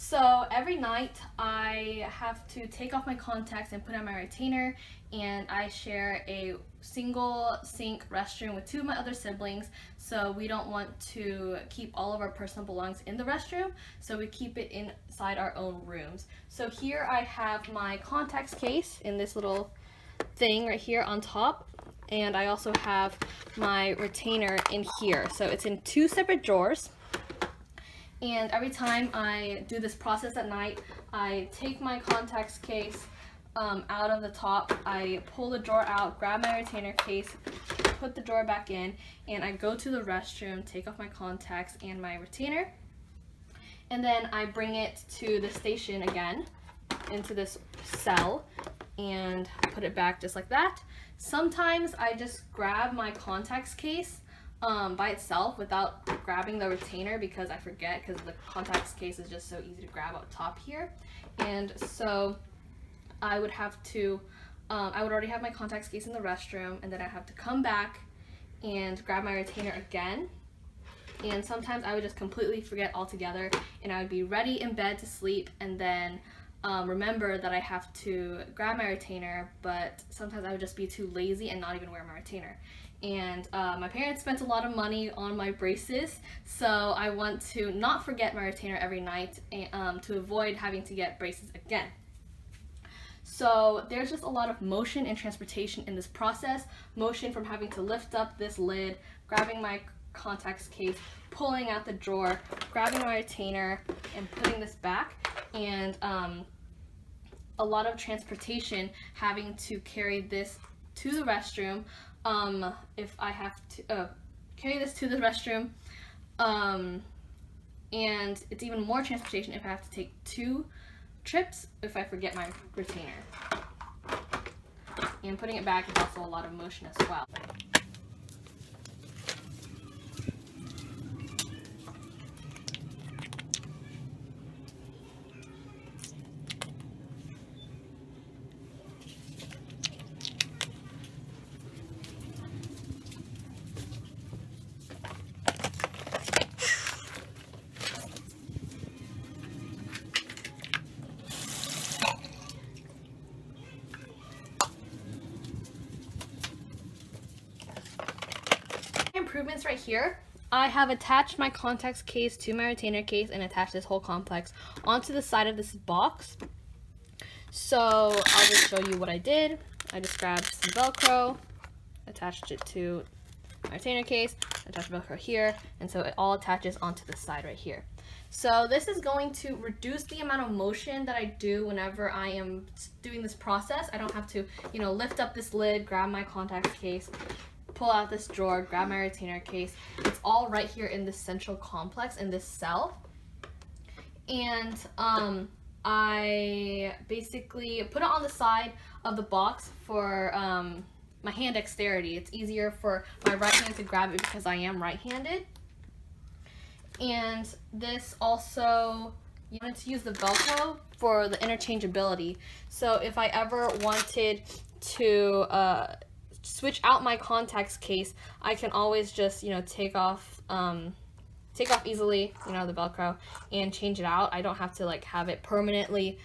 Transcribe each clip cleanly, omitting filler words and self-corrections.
So every night I have to take off my contacts and put on my retainer, and I share a single sink restroom with two of my other siblings, so we don't want to keep all of our personal belongings in the restroom, so we keep it inside our own rooms. So here I have my contacts case in this little thing right here on top, and I also have my retainer in here. So it's in two separate drawers. And every time I do this process at night, I take my contacts case out of the top, I pull the drawer out, grab my retainer case, put the drawer back in, and I go to the restroom, take off my contacts and my retainer, and then I bring it to the station again, into this cell, and put it back just like that. Sometimes I just grab my contacts case by itself without grabbing the retainer because I forget, because the contacts case is just so easy to grab up top here. And so I would have to, I would already have my contacts case in the restroom, and then I have to come back and grab my retainer again. And sometimes I would just completely forget altogether, and I would be ready in bed to sleep, and then remember that I have to grab my retainer, but sometimes I would just be too lazy and not even wear my retainer. And my parents spent a lot of money on my braces, so I want to not forget my retainer every night to avoid having to get braces again. So there's just a lot of motion and transportation in this process. Motion from having to lift up this lid, grabbing my contacts case, pulling out the drawer, grabbing my retainer, and putting this back, and a lot of transportation having to carry this to the restroom. If I have to carry this to the restroom, and it's even more transportation if I have to take 2 trips if I forget my retainer. And putting it back is also a lot of motion as well. Improvements right here. I have attached my contacts case to my retainer case and attached this whole complex onto the side of this box. So I'll just show you what I did. I just grabbed some Velcro, attached it to my retainer case, attached Velcro here, and so it all attaches onto the side right here. So this is going to reduce the amount of motion that I do whenever I am doing this process. I don't have to, lift up this lid, grab my contacts case, pull out this drawer, grab my retainer case. It's all right here in this central complex, in this cell. And I basically put it on the side of the box for my hand dexterity. It's easier for my right hand to grab it because I am right-handed. And this also, you want to use the Velcro for the interchangeability. So if I ever wanted to switch out my contacts case, I can always just take off easily the Velcro and change it out. I don't have to have it permanently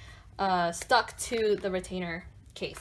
stuck to the retainer case.